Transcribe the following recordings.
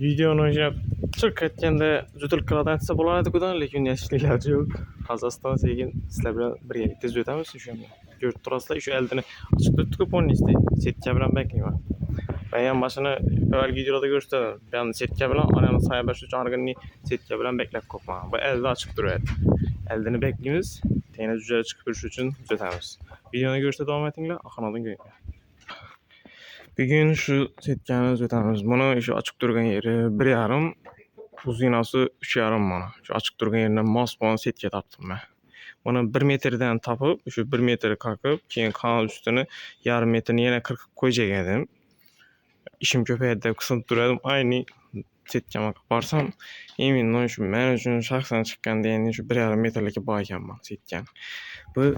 Videonu o'sha Türk aytganda juda qiladigan desa bo'ladi-ku-da, lekin yaxshiliklar yo'q. Qozog'iston sekin sizlar bilan birgalikda tez o'tamiz o'shani. Ko'rib turasizlar, o'sha eldini ochib turibdi-ku polnisda. Setka bilan beklayman. Ben yan başını evvel videoda gösterdim. Ben setka bilan ananı saybaşı için argınni setka bilan beklep kopma. Bu elde açık duruyor. Eldini bekleyimiz. Teyine cüceye çıkıp şu için düzeltemiz. Videonu görüşte devam ettiğinle akınadın göğe. Bugün şu setkani düzeltemiz. Bunu şu açık durgan yeri 1,5, uzinası 3,5 bana. Şu açık durgan yerinden mas bana setka taptım ben. Bunu 1 metreden tapıp, şu 1 metre kalkıp, keyin kanal üstünü yarım metrini yine 40 koyacak edim. İşim köpəyədə qısıb duradım. Aynı setkama barsam, emin şu mən üçün şahsen çıqqan deyəndə şu 1,5 metrlik baykan var setkan. Bu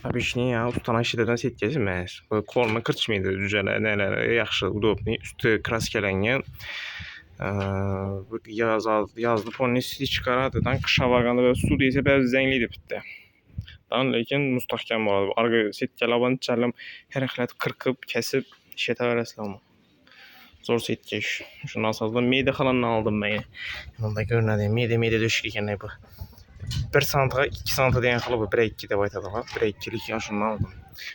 обычный ya ustana işleden setkası məs. Bu kolunu kırçmaydı düzələ, nələr yaxşı, udobni, üstü kraskelengen. Bu yazdı polnisi çıkaradıdan kışa varganda böyle su deysə bəzi zəngliydi bitdi. Dan lekin mustahkam var. Arka setkalabanı çalım her xilət qırqıb, kəsib işə təvərəsləmə. Zor setkeş. Şunu asıldım. Meyde kalanını aldım ben. Yanında görünədi. Meyde döşürken ne bu. 1 santa 2 santa diyen kalı bu. 1,2 de bayta da var. 1,2'lik ya şunu aldım.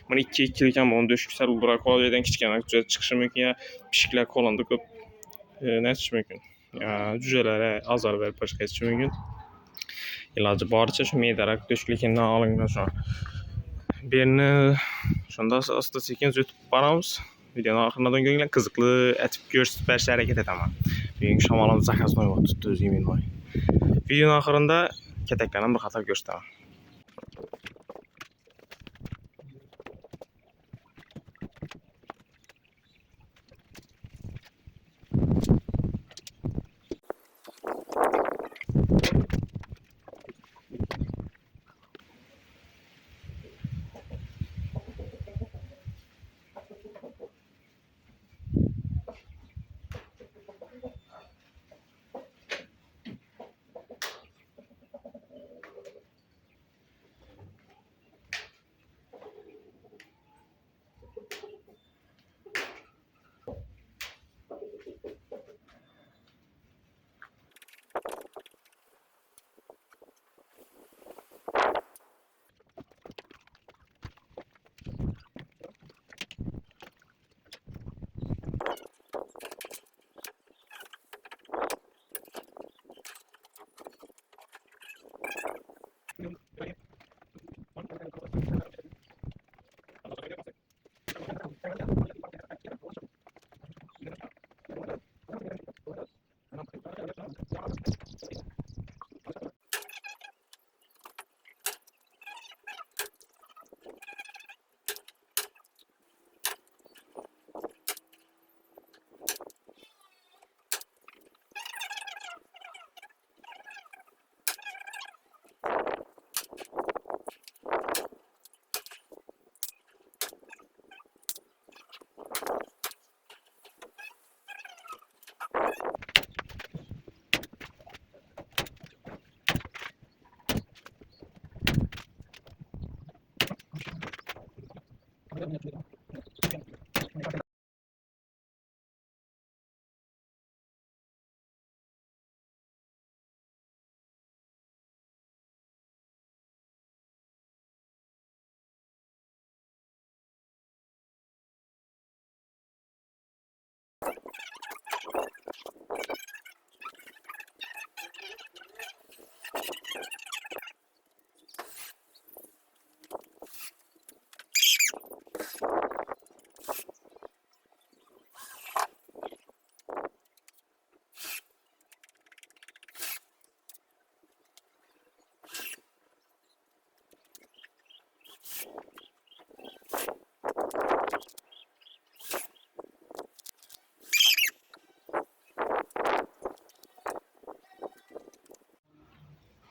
Bunu 2,2'lik ama onu döşüksel olarak kolaydan küçükken çıkışı mümkün ya pişikler kolandı köp ne çıkış mümkün. Ya cücelere azar ver başka çıkış mümkün. İlacı barça şu meydarak döşürken ne alın şu an. Birini şunda aslında 8 YouTube baramız. Videonun axırına görünən qızıqlı ətib görsüz bərsə hərəkət et ama. Bugün şamalın zakazını var tutdu öz yemin var. Videonun axırında kətəklərin bir xatar göstərəm.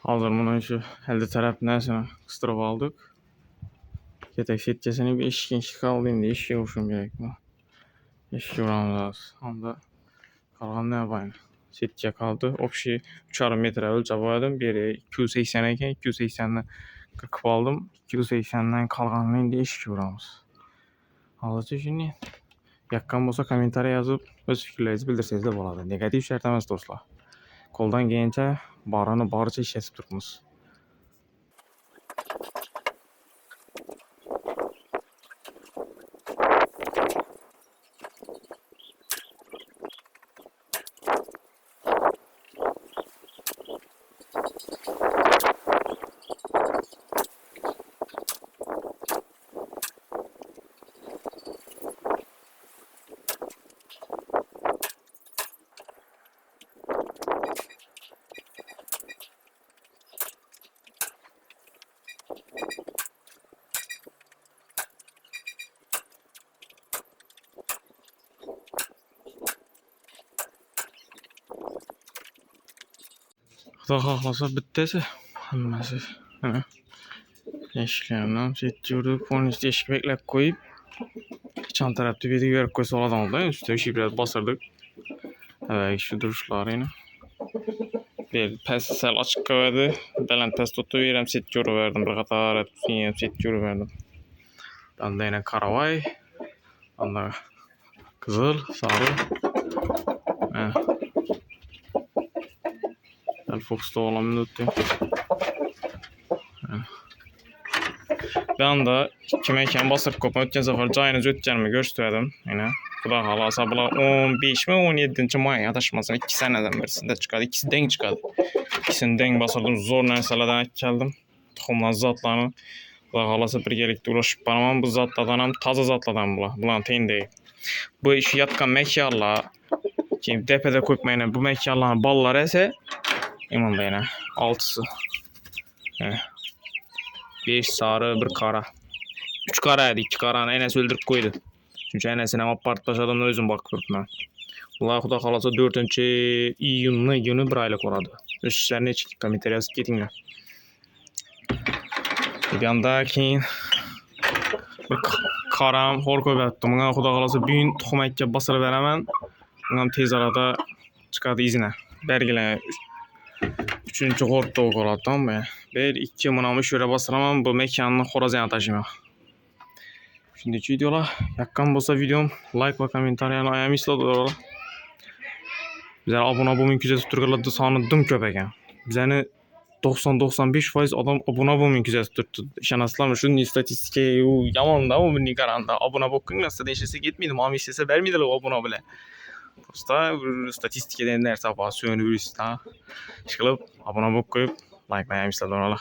Hazır bunu şu elde tarafından kıstırıp aldık. Ketek setkesini bir eşkin kaldı indi. Eşki vuruşum gerek mi? Eşki vuramız az. Onda kalan ne yapayım? Setke kaldı. Opşi 3,5 metre ölçü boyadım. Biri 280 eken 280'den 40 aldım. 280'den kalganını indi eşki vuramız. Alıcı şimdi Yaqqan bolsa kommentariya yazıp öz fikirlerinizi bildirseniz de boladı. Negativ şart emas dostlar. Koldan gelence barını barıca işletip turibmiz. Xudo xohlasa bittasi hammasi. Mana eshiklarni chetga polностью eshik beklab qo'yib, chan tarafda video berib qo'ysa bo'ladi-da. Üstüne eshik biraz bosirdik. Şu duruşlarını. Bir pes sal açık koydu. Baland pes tutuverdim, set verdim. Bir qator etib, set verdim. Anda yana karavay. Anda kızıl, sarı. Fox'ta olan minuttu. Ben de kimeyken basıp kopma ötken sefer cayınız ötkenimi gösterdim. Yine Xudo xolasa bular 15 mi 17 may adashmasam 2 sanadan birisinde çıkadı. İkisi denk çıkadı. İkisini denk basırdım. Zor narsalardan keldim. Tuxumlar zatlarını Xudo xolasa birgalikda uğraşıp baraman. Bu zatlardan ham toza zatlardan bular. Bularni teyin değil. Bu iş yatkan mekanlar ki tepede ko'pmayna bu mekanlarning bolalari esa imanda yana 6'sı. 5 sarı, 1 qora. 3 qora edi, 2 qorani enasi o'ldirib qo'ydi. Chunki enasini ham olib borib tashladim, o'zim boqib turibman. Ular Xudo xolasa 4-iyunni kuni 1 oylik bo'ladi. O'sha ishlarni ichki kommentariy yozib ketinglar. Deganda keyin bir qoram xor ko'payibdi. Bunga Xudo xolasa bugun tuxum ekka bosirib beraman. Bunga tez arada chiqadi izine. Belgilan 3-chi xortda bo'ladi. 1-2 mana shu yerga bosiraman. Bu mekanni xo'rozani tashiyman. Shunday videolar yaqqan bo'lsa videom like va kommentariyani ayamaysizlar. Bizlar obuna bo'lmay kuzatib turganlar soni dim ko'p ekan. Bizlarni 90-95% odam obuna bo'lmay kuzatib turibdi. Ishonasizlarmi? Shunday statistikaga u yomon-da, u bunday qaranda. Obuna bo'lib qilmasa deyishsa ketmaydi, ma'lum istesa bermaydilar obuna bilan. Prosta statistikadan narsa bor, so'nib yurishsa, ishqilib obuna bo'lib qo'yib, like ayamaysizlar.